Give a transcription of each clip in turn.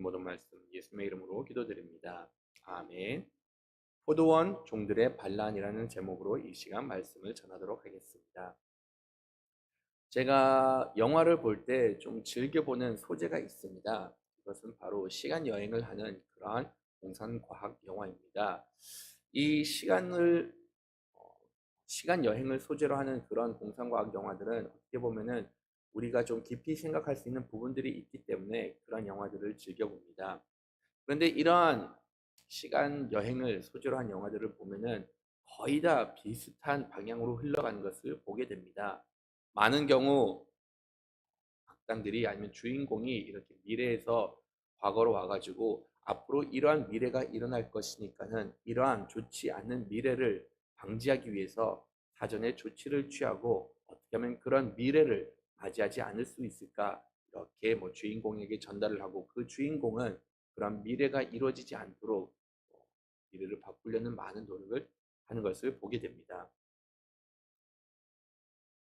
모든 말씀 예수님의 이름으로 기도드립니다. 아멘. 포도원 종들의 반란이라는 제목으로 이 시간 말씀을 전하도록 하겠습니다. 제가 영화를 볼 때 좀 즐겨보는 소재가 있습니다. 그것은 바로 시간 여행을 하는 그러한 공상과학 영화입니다. 이 시간 여행을 소재로 하는 그런 공상과학 영화들은 어떻게 보면은 우리가 좀 깊이 생각할 수 있는 부분들이 있기 때문에 그런 영화들을 즐겨봅니다. 그런데 이러한 시간 여행을 소재로 한 영화들을 보면은 거의 다 비슷한 방향으로 흘러가는 것을 보게 됩니다. 많은 경우 악당들이 아니면 주인공이 이렇게 미래에서 과거로 와가지고 앞으로 이러한 미래가 일어날 것이니까는 이러한 좋지 않은 미래를 방지하기 위해서 사전에 조치를 취하고 어떻게 하면 그런 미래를 맞이하지 않을 수 있을까 이렇게 주인공에게 전달을 하고 그 주인공은 그런 미래가 이루어지지 않도록 미래를 바꾸려는 많은 노력을 하는 것을 보게 됩니다.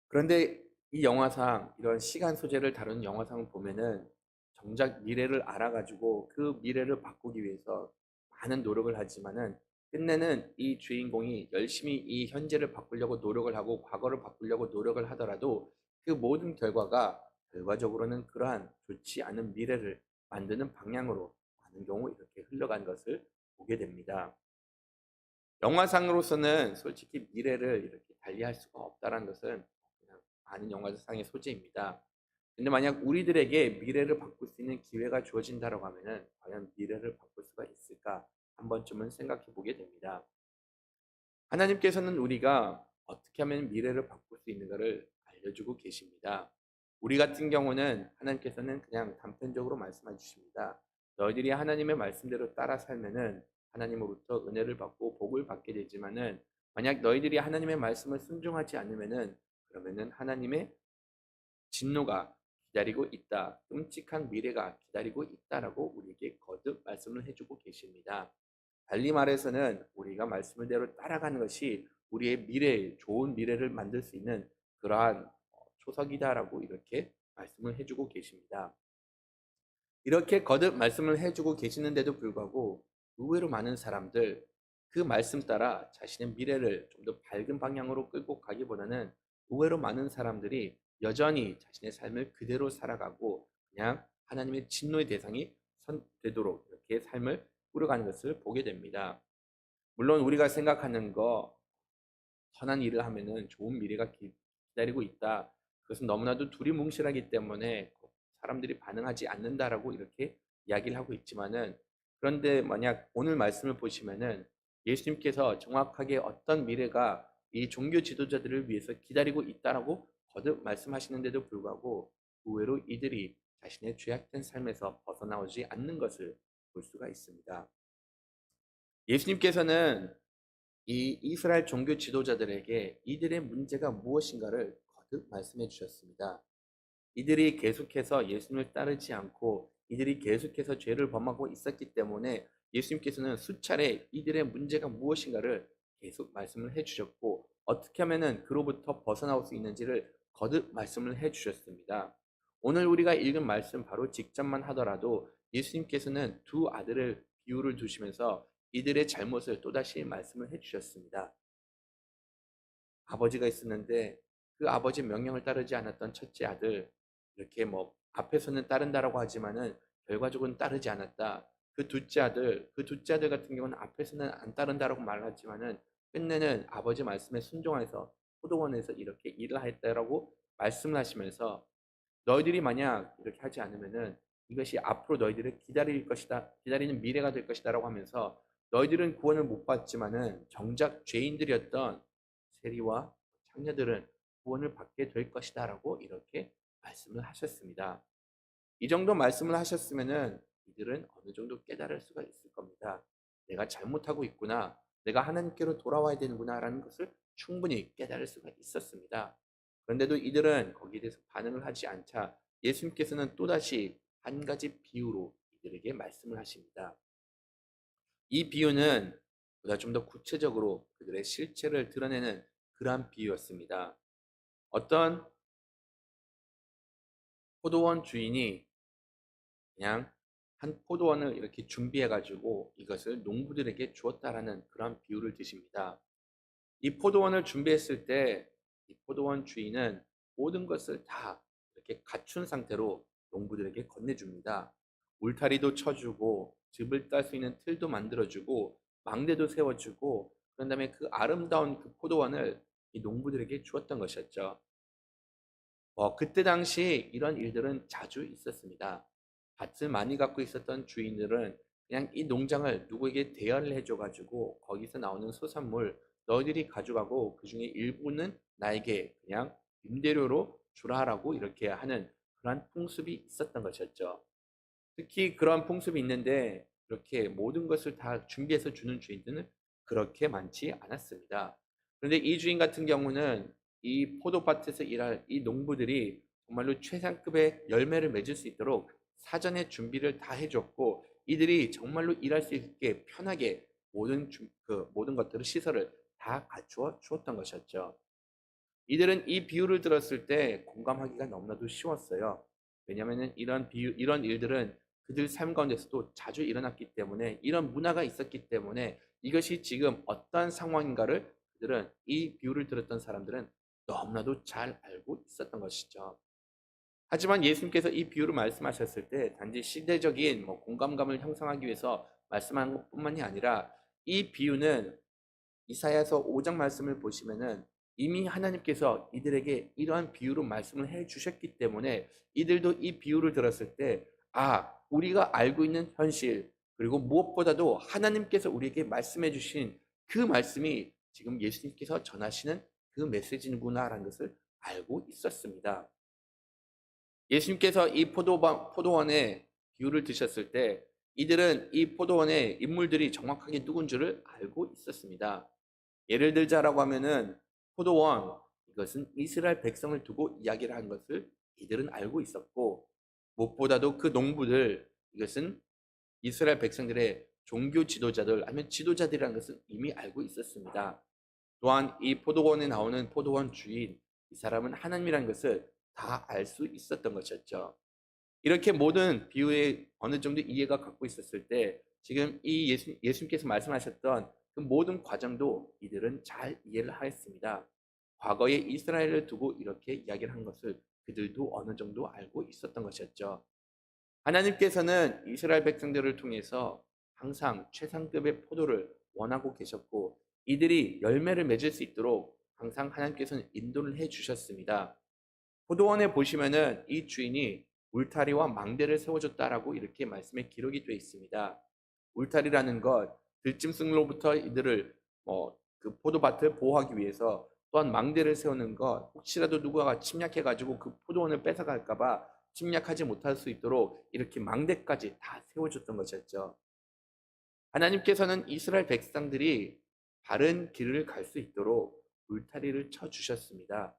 그런데 이 영화상 이런 시간 소재를 다루는 영화상을 보면은 정작 미래를 알아가지고 그 미래를 바꾸기 위해서 많은 노력을 하지만은 끝내는 이 주인공이 열심히 이 현재를 바꾸려고 노력을 하고 과거를 바꾸려고 노력을 하더라도 그 모든 결과가 결과적으로는 그러한 좋지 않은 미래를 만드는 방향으로 많은 경우 이렇게 흘러간 것을 보게 됩니다. 영화상으로서는 솔직히 미래를 이렇게 달리할 수가 없다는 것은 그냥 많은 영화상의 소재입니다. 근데 만약 우리들에게 미래를 바꿀 수 있는 기회가 주어진다고 하면은 과연 미래를 바꿀 수가 있을까 한 번쯤은 생각해 보게 됩니다. 하나님께서는 우리가 어떻게 하면 미래를 바꿀 수 있는가를 알려주고 계십니다. 우리 같은 경우는 하나님께서는 그냥 단편적으로 말씀해 주십니다. 너희들이 하나님의 말씀대로 따라 살면은 하나님으로부터 은혜를 받고 복을 받게 되지만은 만약 너희들이 하나님의 말씀을 순종하지 않으면은 그러면은 하나님의 진노가 기다리고 있다. 끔찍한 미래가 기다리고 있다라고 우리에게 거듭 말씀을 해주고 계십니다. 달리 말해서는 우리가 말씀대로 따라가는 것이 우리의 미래, 좋은 미래를 만들 수 있는 그러한 초석이다라고 이렇게 말씀을 해주고 계십니다. 이렇게 거듭 말씀을 해주고 계시는데도 불구하고 의외로 많은 사람들 그 말씀 따라 자신의 미래를 좀 더 밝은 방향으로 끌고 가기보다는 의외로 많은 사람들이 여전히 자신의 삶을 그대로 살아가고 그냥 하나님의 진노의 대상이 되도록 이렇게 삶을 꾸려가는 것을 보게 됩니다. 물론 우리가 생각하는 거 선한 일을 하면은 좋은 미래가 기다리고 있다. 그것은 너무나도 두리뭉실하기 때문에 사람들이 반응하지 않는다라고 이렇게 이야기를 하고 있지만은 그런데 만약 오늘 말씀을 보시면은 예수님께서 정확하게 어떤 미래가 이 종교 지도자들을 위해서 기다리고 있다라고 거듭 말씀하시는데도 불구하고 의외로 이들이 자신의 죄악된 삶에서 벗어나오지 않는 것을 볼 수가 있습니다. 예수님께서는 이 이스라엘 종교 지도자들에게 이들의 문제가 무엇인가를 거듭 말씀해 주셨습니다. 이들이 계속해서 예수님을 따르지 않고 이들이 계속해서 죄를 범하고 있었기 때문에 예수님께서는 수차례 이들의 문제가 무엇인가를 계속 말씀을 해 주셨고 어떻게 하면은 그로부터 벗어나올 수 있는지를 거듭 말씀을 해 주셨습니다. 오늘 우리가 읽은 말씀 바로 직접만 하더라도 예수님께서는 두 아들을 비유를 두시면서 이들의 잘못을 또다시 말씀을 해 주셨습니다. 아버지가 있었는데 그 아버지 명령을 따르지 않았던 첫째 아들 이렇게 앞에서는 따른다라고 하지만은 결과적으로는 따르지 않았다. 그 둘째 아들 같은 경우는 앞에서는 안 따른다라고 말하지만은 끝내는 아버지 말씀에 순종해서 포도원에서 이렇게 일을 했다라고 말씀을 하시면서 너희들이 만약 이렇게 하지 않으면은 이것이 앞으로 너희들을 기다릴 것이다. 기다리는 미래가 될 것이다라고 하면서 너희들은 구원을 못 받지만은 정작 죄인들이었던 세리와 창녀들은 구원을 받게 될 것이다라고 이렇게 말씀을 하셨습니다. 이 정도 말씀을 하셨으면은 이들은 어느 정도 깨달을 수가 있을 겁니다. 내가 잘못하고 있구나. 내가 하나님께로 돌아와야 되는구나라는 것을 충분히 깨달을 수가 있었습니다. 그런데도 이들은 거기에 대해서 반응을 하지 않자 예수님께서는 또다시 한 가지 비유로 이들에게 말씀을 하십니다. 이 비유는 보다 좀 더 구체적으로 그들의 실체를 드러내는 그러한 비유였습니다. 어떤 포도원 주인이 그냥 한 포도원을 이렇게 준비해 가지고 이것을 농부들에게 주었다라는 그런 비유를 드십니다. 이 포도원을 준비했을 때 이 포도원 주인은 모든 것을 다 이렇게 갖춘 상태로 농부들에게 건네줍니다. 울타리도 쳐주고 즙을 딸 수 있는 틀도 만들어주고 망대도 세워주고 그런 다음에 그 아름다운 그 포도원을 이 농부들에게 주었던 것이었죠. 그때 당시 이런 일들은 자주 있었습니다. 밭을 많이 갖고 있었던 주인들은 그냥 이 농장을 누구에게 대여를 해줘 가지고 거기서 나오는 소산물 너희들이 가져가고 그중에 일부는 나에게 그냥 임대료로 주라라고 이렇게 하는 그러한 풍습이 있었던 것이었죠. 특히 그런 풍습이 있는데 그렇게 모든 것을 다 준비해서 주는 주인들은 그렇게 많지 않았습니다. 그런데 이 주인 같은 경우는 이 포도밭에서 일할 이 농부들이 정말로 최상급의 열매를 맺을 수 있도록 사전에 준비를 다 해줬고 이들이 정말로 일할 수 있게 편하게 모든 것들을 시설을 다 갖추어 주었던 것이었죠. 이들은 이 비유를 들었을 때 공감하기가 너무나도 쉬웠어요. 왜냐하면 이런 일들은 그들 삶 가운데서도 자주 일어났기 때문에 이런 문화가 있었기 때문에 이것이 지금 어떠한 상황인가를 그들은 이 비유를 들었던 사람들은 너무나도 잘 알고 있었던 것이죠. 하지만 예수님께서 이 비유를 말씀하셨을 때 단지 시대적인 공감감을 형성하기 위해서 말씀한 것뿐만이 아니라 이 비유는 이사야서 5장 말씀을 보시면은 이미 하나님께서 이들에게 이러한 비유로 말씀을 해 주셨기 때문에 이들도 이 비유를 들었을 때 우리가 알고 있는 현실 그리고 무엇보다도 하나님께서 우리에게 말씀해 주신 그 말씀이 지금 예수님께서 전하시는 그 메시지구나라는 것을 알고 있었습니다. 예수님께서 이 포도원의 비유를 드셨을 때 이들은 이 포도원의 인물들이 정확하게 누군 줄을 알고 있었습니다. 예를 들자라고 하면은 포도원 이것은 이스라엘 백성을 두고 이야기를 한 것을 이들은 알고 있었고 무엇보다도 그 농부들 이것은 이스라엘 백성들의 종교 지도자들 아니면 지도자들이라는 것을 이미 알고 있었습니다. 또한 이 포도원에 나오는 포도원 주인 이 사람은 하나님이라는 것을 다 알 수 있었던 것이었죠. 이렇게 모든 비유에 어느 정도 이해가 갖고 있었을 때 지금 이 예수님께서 말씀하셨던 그 모든 과정도 이들은 잘 이해를 하였습니다. 과거에 이스라엘을 두고 이렇게 이야기를 한 것을 그들도 어느 정도 알고 있었던 것이었죠. 하나님께서는 이스라엘 백성들을 통해서 항상 최상급의 포도를 원하고 계셨고 이들이 열매를 맺을 수 있도록 항상 하나님께서는 인도를 해 주셨습니다. 포도원에 보시면은 이 주인이 울타리와 망대를 세워줬다라고 이렇게 말씀에 기록이 되어 있습니다. 울타리라는 것, 들짐승로부터 이들을 그 포도밭을 보호하기 위해서 또한 망대를 세우는 것, 혹시라도 누군가 침략해가지고 그 포도원을 뺏어갈까봐 침략하지 못할 수 있도록 이렇게 망대까지 다 세워줬던 것이었죠. 하나님께서는 이스라엘 백성들이 바른 길을 갈 수 있도록 울타리를 쳐주셨습니다.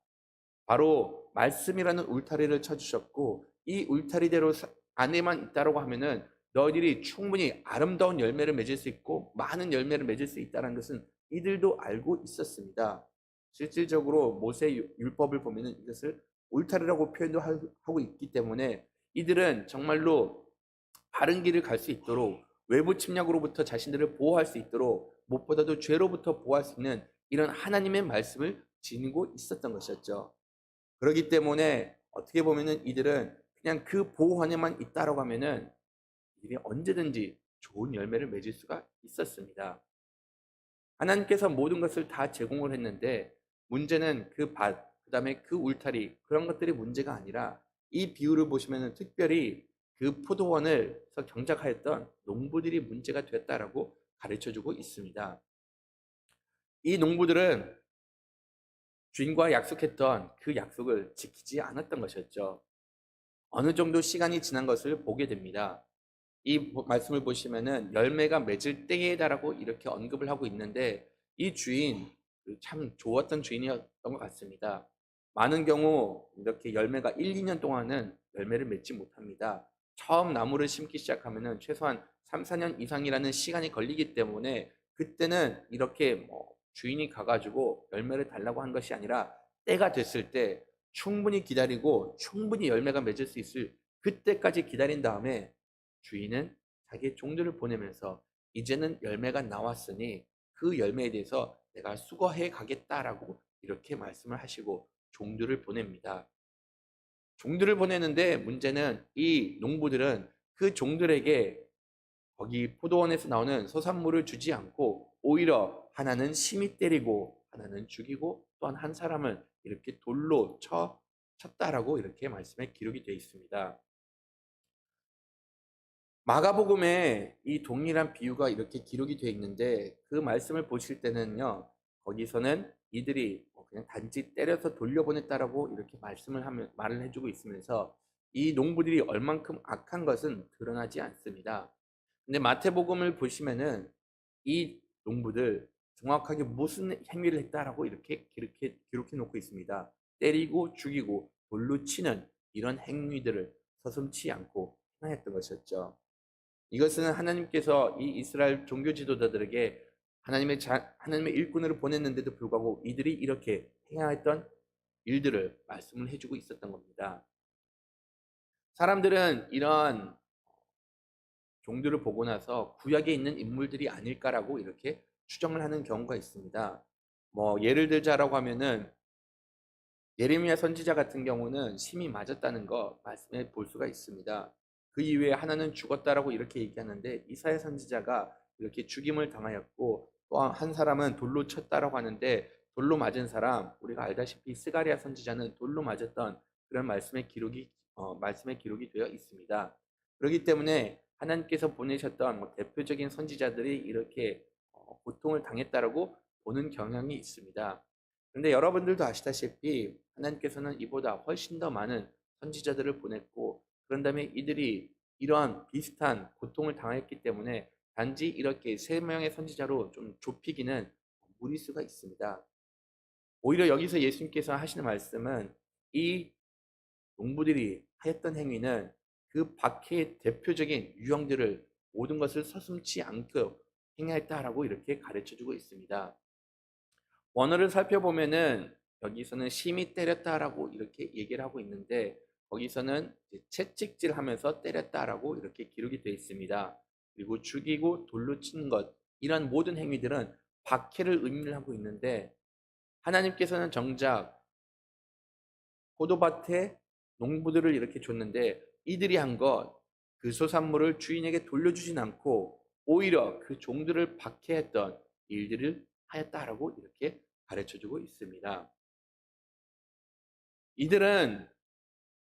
바로 말씀이라는 울타리를 쳐주셨고 이 울타리대로 안에만 있다라고 하면은 너희들이 충분히 아름다운 열매를 맺을 수 있고 많은 열매를 맺을 수 있다는 것은 이들도 알고 있었습니다. 실질적으로 모세 율법을 보면은 이것을 울타리라고 표현도 하고 있기 때문에 이들은 정말로 바른 길을 갈 수 있도록 외부 침략으로부터 자신들을 보호할 수 있도록 무엇보다도 죄로부터 보호할 수 있는 이런 하나님의 말씀을 지니고 있었던 것이었죠. 그렇기 때문에 어떻게 보면은 이들은 그냥 그 보호 안에만 있다라고 하면은 이들이 언제든지 좋은 열매를 맺을 수가 있었습니다. 하나님께서 모든 것을 다 제공을 했는데 문제는 그 밭, 그다음에 그 울타리 그런 것들이 문제가 아니라 이 비유를 보시면은 특별히 그 포도원을서 경작하였던 농부들이 문제가 됐다라고 가르쳐 주고 있습니다. 이 농부들은 주인과 약속했던 그 약속을 지키지 않았던 것이었죠. 어느 정도 시간이 지난 것을 보게 됩니다. 이 말씀을 보시면은 열매가 맺을 때에다라고 이렇게 언급을 하고 있는데 이 주인 참 좋았던 주인이었던 것 같습니다. 많은 경우 이렇게 열매가 1, 2년 동안은 열매를 맺지 못합니다. 처음 나무를 심기 시작하면은 최소한 3, 4년 이상이라는 시간이 걸리기 때문에 그때는 이렇게 주인이 가가지고 열매를 달라고 한 것이 아니라 때가 됐을 때 충분히 기다리고 충분히 열매가 맺을 수 있을 그때까지 기다린 다음에 주인은 자기의 종들을 보내면서 이제는 열매가 나왔으니 그 열매에 대해서 내가 수거해 가겠다라고 이렇게 말씀을 하시고 종들을 보냅니다. 종들을 보내는데 문제는 이 농부들은 그 종들에게 거기 포도원에서 나오는 소산물을 주지 않고 오히려 하나는 심히 때리고 하나는 죽이고 또한 한 사람을 이렇게 돌로 쳤다라고 이렇게 말씀에 기록이 되어 있습니다. 마가복음에 이 동일한 비유가 이렇게 기록이 되어 있는데 그 말씀을 보실 때는요, 거기서는 이들이 그냥 단지 때려서 돌려보냈다라고 이렇게 말을 해주고 있으면서 이 농부들이 얼만큼 악한 것은 드러나지 않습니다. 근데 마태복음을 보시면은 이 농부들 정확하게 무슨 행위를 했다라고 이렇게 기록해 놓고 있습니다. 때리고 죽이고 돌로 치는 이런 행위들을 서슴지 않고 행했던 것이었죠. 이것은 하나님께서 이 이스라엘 종교 지도자들에게 하나님의 일꾼으로 보냈는데도 불구하고 이들이 이렇게 행하였던 일들을 말씀을 해주고 있었던 겁니다. 사람들은 이런 종들을 보고 나서 구약에 있는 인물들이 아닐까라고 이렇게 추정을 하는 경우가 있습니다. 예를 들자라고 하면은 예레미야 선지자 같은 경우는 심히 맞았다는 거 말씀해 볼 수가 있습니다. 그 이외에 하나는 죽었다라고 이렇게 얘기하는데 이사야 선지자가 이렇게 죽임을 당하였고 또 한 사람은 돌로 쳤다라고 하는데 돌로 맞은 사람 우리가 알다시피 스가랴 선지자는 돌로 맞았던 그런 말씀의 기록이 되어 있습니다. 그렇기 때문에 하나님께서 보내셨던 대표적인 선지자들이 이렇게 고통을 당했다라고 보는 경향이 있습니다. 그런데 여러분들도 아시다시피 하나님께서는 이보다 훨씬 더 많은 선지자들을 보냈고 그런 다음에 이들이 이러한 비슷한 고통을 당했기 때문에 단지 이렇게 3명의 선지자로 좀 좁히기는 무리수가 있습니다. 오히려 여기서 예수님께서 하시는 말씀은 이 농부들이 하였던 행위는 그 박해의 대표적인 유형들을 모든 것을 서슴지 않고 행하였다라고 이렇게 가르쳐주고 있습니다. 원어를 살펴보면은 여기서는 심히 때렸다라고 이렇게 얘기를 하고 있는데 거기서는 채찍질하면서 때렸다라고 이렇게 기록이 되어 있습니다. 그리고 죽이고 돌로 치는 것 이런 모든 행위들은 박해를 의미를 하고 있는데 하나님께서는 정작 포도밭에 농부들을 이렇게 줬는데 이들이 한 것 그 소산물을 주인에게 돌려주진 않고 오히려 그 종들을 박해했던 일들을 하였다라고 이렇게 가르쳐주고 있습니다. 이들은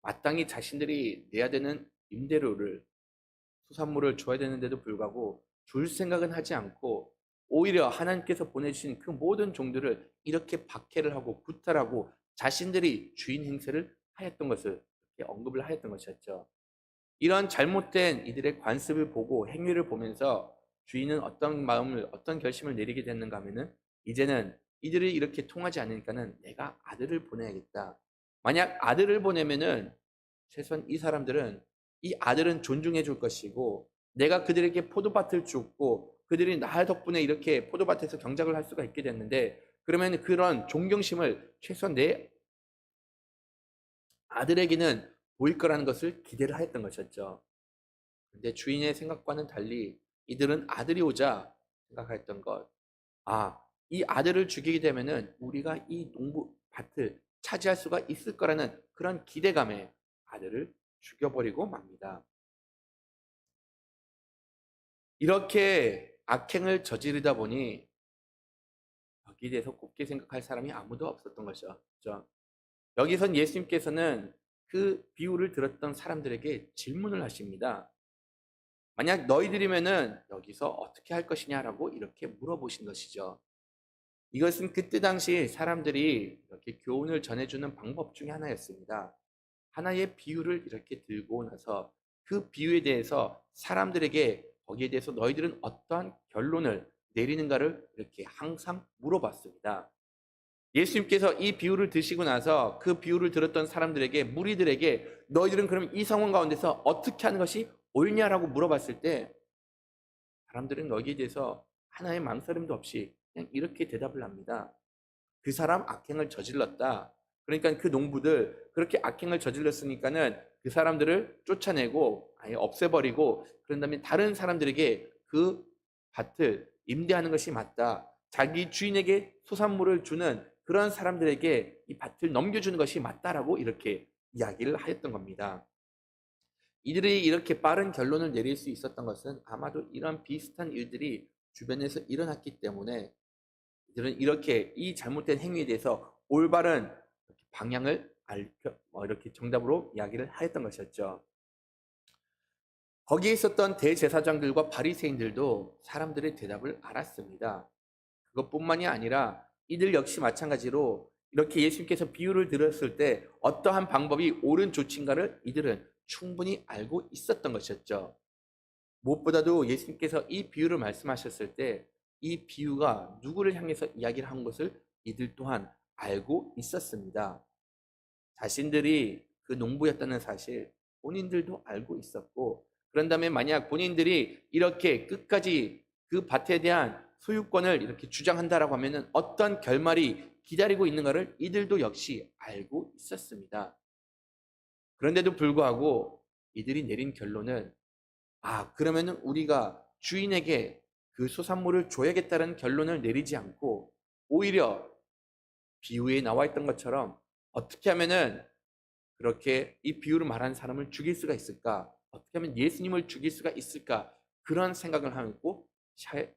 마땅히 자신들이 내야 되는 임대료를 수산물을 줘야 되는데도 불구하고 줄 생각은 하지 않고 오히려 하나님께서 보내주신 그 모든 종들을 이렇게 박해를 하고 구탈하고 자신들이 주인 행세를 하였던 것을 이렇게 언급을 하였던 것이었죠. 이런 잘못된 이들의 관습을 보고 행위를 보면서 주인은 어떤 결심을 내리게 됐는가 하면은 이제는 이들이 이렇게 통하지 않으니까는 내가 아들을 보내야겠다. 만약 아들을 보내면은 최소한 이 사람들은 이 아들은 존중해 줄 것이고 내가 그들에게 포도밭을 줬고 그들이 나 덕분에 이렇게 포도밭에서 경작을 할 수가 있게 됐는데 그러면 그런 존경심을 최소한 내 아들에게는 보일 거라는 것을 기대를 하였던 것이었죠. 근데 주인의 생각과는 달리 이들은 아들이 오자 생각했던 것. 이 아들을 죽이게 되면은 우리가 이 농부 밭을 차지할 수가 있을 거라는 그런 기대감에 아들을 죽여버리고 맙니다. 이렇게 악행을 저지르다 보니 여기에 대해서 곱게 생각할 사람이 아무도 없었던 것이죠. 여기선 예수님께서는 그 비유를 들었던 사람들에게 질문을 하십니다. 만약 너희들이면은 여기서 어떻게 할 것이냐라고 이렇게 물어보신 것이죠. 이것은 그때 당시 사람들이 이렇게 교훈을 전해주는 방법 중에 하나였습니다. 하나의 비유를 이렇게 들고 나서 그 비유에 대해서 사람들에게 거기에 대해서 너희들은 어떠한 결론을 내리는가를 이렇게 항상 물어봤습니다. 예수님께서 이 비유를 드시고 나서 그 비유를 들었던 사람들에게 무리들에게 너희들은 그럼 이 상황 가운데서 어떻게 하는 것이 옳냐라고 물어봤을 때 사람들은 여기에 대해서 하나의 망설임도 없이 그냥 이렇게 대답을 합니다. 그 사람 악행을 저질렀다. 그러니까 그 농부들 그렇게 악행을 저질렀으니까는 그 사람들을 쫓아내고 아예 없애버리고 그런 다음에 다른 사람들에게 그 밭을 임대하는 것이 맞다. 자기 주인에게 소산물을 주는 그런 사람들에게 이 밭을 넘겨주는 것이 맞다라고 이렇게 이야기를 하였던 겁니다. 이들이 이렇게 빠른 결론을 내릴 수 있었던 것은 아마도 이런 비슷한 일들이 주변에서 일어났기 때문에 이들은 이렇게 이 잘못된 행위에 대해서 올바른 방향을 이렇게 정답으로 이야기를 하였던 것이었죠. 거기에 있었던 대제사장들과 바리새인들도 사람들의 대답을 알았습니다. 그것뿐만이 아니라 이들 역시 마찬가지로 이렇게 예수님께서 비유를 들었을 때 어떠한 방법이 옳은 조치인가를 이들은 충분히 알고 있었던 것이었죠. 무엇보다도 예수님께서 이 비유를 말씀하셨을 때 이 비유가 누구를 향해서 이야기를 한 것을 이들 또한 알고 있었습니다. 자신들이 그 농부였다는 사실 본인들도 알고 있었고, 그런 다음에 만약 본인들이 이렇게 끝까지 그 밭에 대한 소유권을 이렇게 주장한다라고 하면은 어떤 결말이 기다리고 있는가를 이들도 역시 알고 있었습니다. 그런데도 불구하고 이들이 내린 결론은 그러면은 우리가 주인에게 그 소산물을 줘야겠다는 결론을 내리지 않고 오히려 비유에 나와 있던 것처럼 어떻게 하면은 그렇게 이 비유를 말하는 사람을 죽일 수가 있을까? 어떻게 하면 예수님을 죽일 수가 있을까? 그런 생각을 하고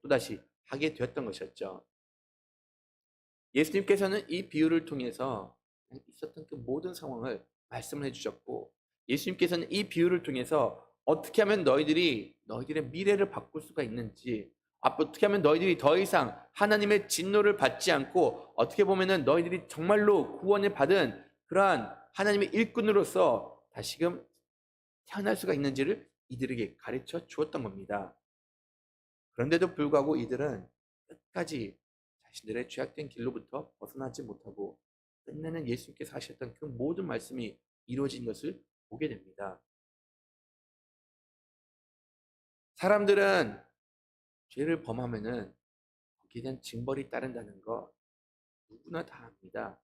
또다시 하게 되었던 것이었죠. 예수님께서는 이 비유를 통해서 있었던 그 모든 상황을 말씀을 해주셨고, 예수님께서는 이 비유를 통해서 어떻게 하면 너희들의 미래를 바꿀 수가 있는지, 어떻게 하면 너희들이 더 이상 하나님의 진노를 받지 않고 어떻게 보면은 너희들이 정말로 구원을 받은 그러한 하나님의 일꾼으로서 다시금 태어날 수가 있는지를 이들에게 가르쳐 주었던 겁니다. 그런데도 불구하고 이들은 끝까지 자신들의 죄악된 길로부터 벗어나지 못하고 끝내는 예수님께서 하셨던 그 모든 말씀이 이루어진 것을 보게 됩니다. 사람들은 죄를 범하면은 거기에 대한 징벌이 따른다는 거 누구나 다 압니다.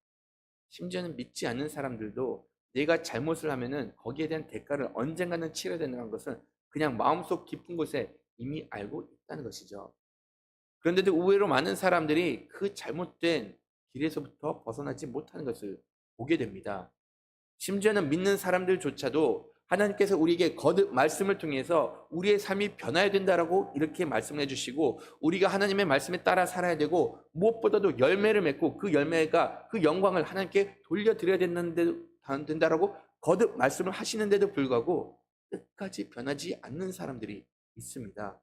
심지어는 믿지 않는 사람들도 내가 잘못을 하면은 거기에 대한 대가를 언젠가는 치러야 된다는 것은 그냥 마음속 깊은 곳에 이미 알고 있다는 것이죠. 그런데도 의외로 많은 사람들이 그 잘못된 길에서부터 벗어나지 못하는 것을 보게 됩니다. 심지어는 믿는 사람들조차도 하나님께서 우리에게 거듭 말씀을 통해서 우리의 삶이 변화해야 된다라고 이렇게 말씀을 해주시고, 우리가 하나님의 말씀에 따라 살아야 되고, 무엇보다도 열매를 맺고 그 열매가 그 영광을 하나님께 돌려드려야 된다라고 거듭 말씀을 하시는데도 불구하고 끝까지 변하지 않는 사람들이 있습니다.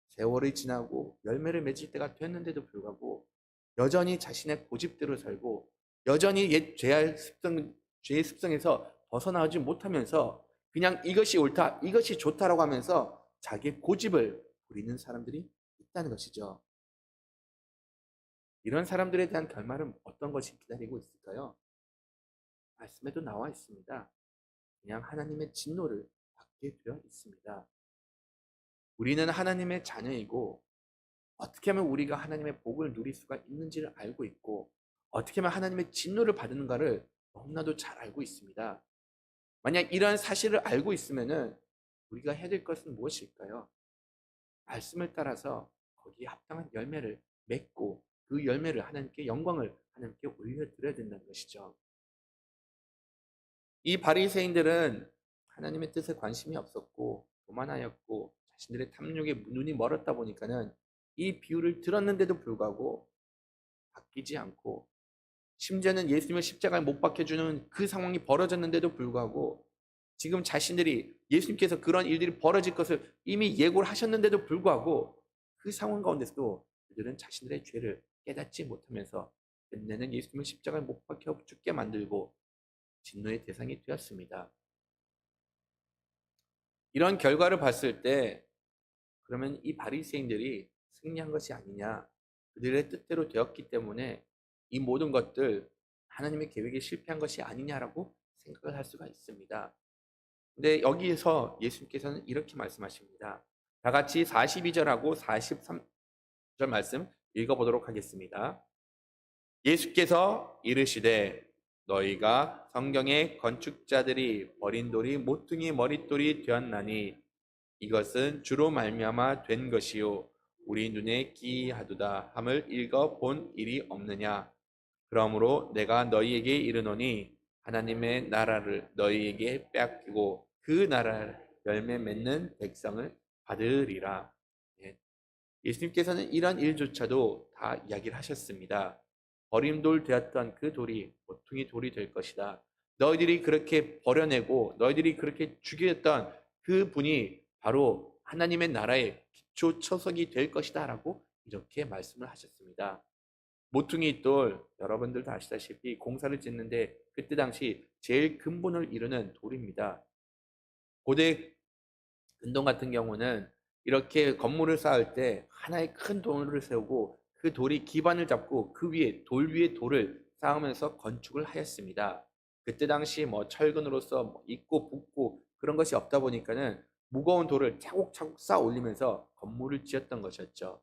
세월이 지나고 열매를 맺을 때가 됐는데도 불구하고 여전히 자신의 고집대로 살고 여전히 옛 죄의 습성에서 벗어나지 못하면서 그냥 이것이 옳다, 이것이 좋다라고 하면서 자기의 고집을 부리는 사람들이 있다는 것이죠. 이런 사람들에 대한 결말은 어떤 것이 기다리고 있을까요? 말씀에도 나와 있습니다. 그냥 하나님의 진노를 받게 되어 있습니다. 우리는 하나님의 자녀이고 어떻게 하면 우리가 하나님의 복을 누릴 수가 있는지를 알고 있고 어떻게 하면 하나님의 진노를 받는가를 너무나도 잘 알고 있습니다. 만약 이러한 사실을 알고 있으면은 우리가 해야 될 것은 무엇일까요? 말씀을 따라서 거기에 합당한 열매를 맺고 그 열매를 하나님께 영광을 하나님께 올려드려야 된다는 것이죠. 이 바리새인들은 하나님의 뜻에 관심이 없었고 교만하였고 자신들의 탐욕에 눈이 멀었다 보니까는 이 비유를 들었는데도 불구하고 바뀌지 않고 심지어는 예수님을 십자가에 못 박혀주는 그 상황이 벌어졌는데도 불구하고 지금 자신들이 예수님께서 그런 일들이 벌어질 것을 이미 예고를 하셨는데도 불구하고 그 상황 가운데서도 그들은 자신들의 죄를 깨닫지 못하면서 끝내는 예수님을 십자가에 못 박혀 죽게 만들고 진노의 대상이 되었습니다. 이런 결과를 봤을 때 그러면 이 바리새인들이 승리한 것이 아니냐, 그들의 뜻대로 되었기 때문에 이 모든 것들 하나님의 계획에 실패한 것이 아니냐라고 생각을 할 수가 있습니다. 근데 여기에서 예수님께서는 이렇게 말씀하십니다. 다 같이 42절하고 43절 말씀 읽어보도록 하겠습니다. 예수께서 이르시되 너희가 성경의 건축자들이 버린 돌이 모퉁이 머릿돌이 되었나니 이것은 주로 말미암아 된 것이요 우리 눈에 기이하도다 함을 읽어 본 일이 없느냐. 그러므로 내가 너희에게 이르노니 하나님의 나라를 너희에게 빼앗기고 그 나라를 열매 맺는 백성을 받으리라. 예. 예수님께서는 이런 일조차도 다 이야기를 하셨습니다. 버림돌 되었던 그 돌이 모퉁이 돌이 될 것이다. 너희들이 그렇게 버려내고 너희들이 그렇게 죽였던 그 분이 바로 하나님의 나라의 기초 초석이 될 것이다 라고 이렇게 말씀을 하셨습니다. 모퉁이 돌, 여러분들 다 아시다시피 공사를 짓는데 그때 당시 제일 근본을 이루는 돌입니다. 고대 근동 같은 경우는 이렇게 건물을 쌓을 때 하나의 큰 돌을 세우고 그 돌이 기반을 잡고 그 위에 돌 위에 돌을 쌓으면서 건축을 하였습니다. 그때 당시 뭐 철근으로서 뭐 있고 붓고 그런 것이 없다 보니까는 무거운 돌을 차곡차곡 쌓아 올리면서 건물을 지었던 것이었죠.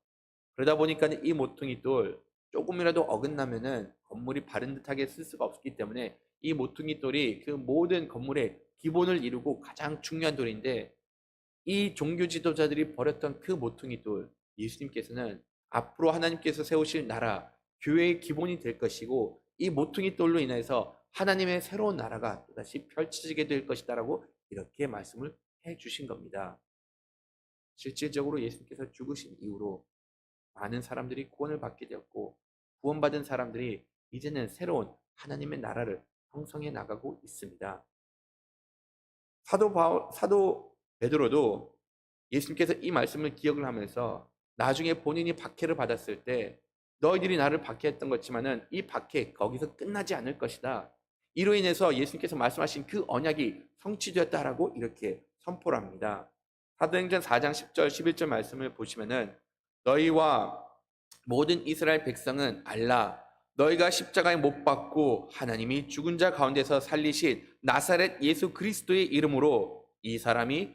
그러다 보니까 이 모퉁이 돌 조금이라도 어긋나면은 건물이 바른 듯하게 쓸 수가 없기 때문에 이 모퉁이 돌이 그 모든 건물의 기본을 이루고 가장 중요한 돌인데 이 종교 지도자들이 버렸던 그 모퉁이 돌 예수님께서는 앞으로 하나님께서 세우실 나라 교회의 기본이 될 것이고 이 모퉁이 돌로 인해서 하나님의 새로운 나라가 또다시 펼쳐지게 될 것이다라고 이렇게 말씀을 해 주신 겁니다. 실질적으로 예수님께서 죽으신 이후로 많은 사람들이 구원을 받게 되었고 구원받은 사람들이 이제는 새로운 하나님의 나라를 형성해 나가고 있습니다. 사도 베드로도 예수님께서 이 말씀을 기억을 하면서 나중에 본인이 박해를 받았을 때 너희들이 나를 박해했던 것지만은 이 박해 거기서 끝나지 않을 것이다. 이로 인해서 예수님께서 말씀하신 그 언약이 성취되었다라고 이렇게 선포를 합니다. 사도행전 4장 10절 11절 말씀을 보시면은 너희와 모든 이스라엘 백성은 알라 너희가 십자가에 못 박고 하나님이 죽은 자 가운데서 살리신 나사렛 예수 그리스도의 이름으로 이 사람이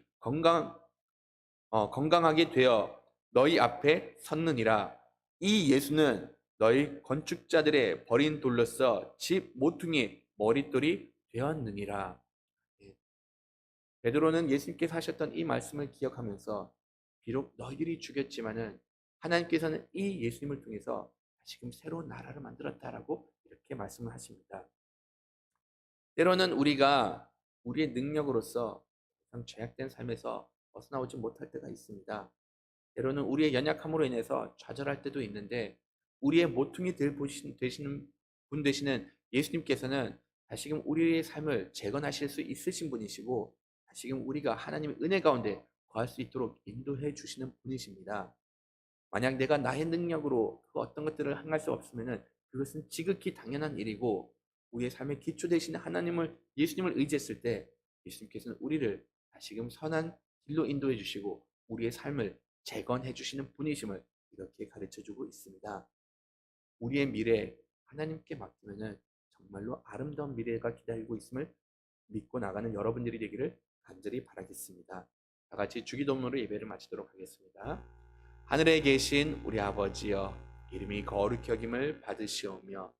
건강하게 되어 너희 앞에 섰느니라. 이 예수는 너희 건축자들의 버린 돌로서 집 모퉁이 머릿돌이 되었느니라. 예. 베드로는 예수님께서 하셨던 이 말씀을 기억하면서 비록 너희들이 죽였지만은 하나님께서는 이 예수님을 통해서 지금 새로운 나라를 만들었다라고 이렇게 말씀을 하십니다. 때로는 우리가 우리의 능력으로서 죄악된 삶에서 벗어나오지 못할 때가 있습니다. 때로는 우리의 연약함으로 인해서 좌절할 때도 있는데 우리의 모퉁이 되시는 분 되시는 예수님께서는 다시금 우리의 삶을 재건하실 수 있으신 분이시고 다시금 우리가 하나님의 은혜 가운데 거할 수 있도록 인도해 주시는 분이십니다. 만약 내가 나의 능력으로 그 어떤 것들을 행할 수 없으면은 그것은 지극히 당연한 일이고 우리의 삶의 기초 되시는 하나님을 예수님을 의지했을 때 예수님께서는 우리를 다시금 선한 길로 인도해 주시고 우리의 삶을 재건해 주시는 분이심을 이렇게 가르쳐 주고 있습니다. 우리의 미래 하나님께 맡기면은 정말로 아름다운 미래가 기다리고 있음을 믿고 나가는 여러분들이 되기를 간절히 바라겠습니다. 다 같이 주기도문으로 예배를 마치도록 하겠습니다. 하늘에 계신 우리 아버지여 이름이 거룩히 여김을 받으시오며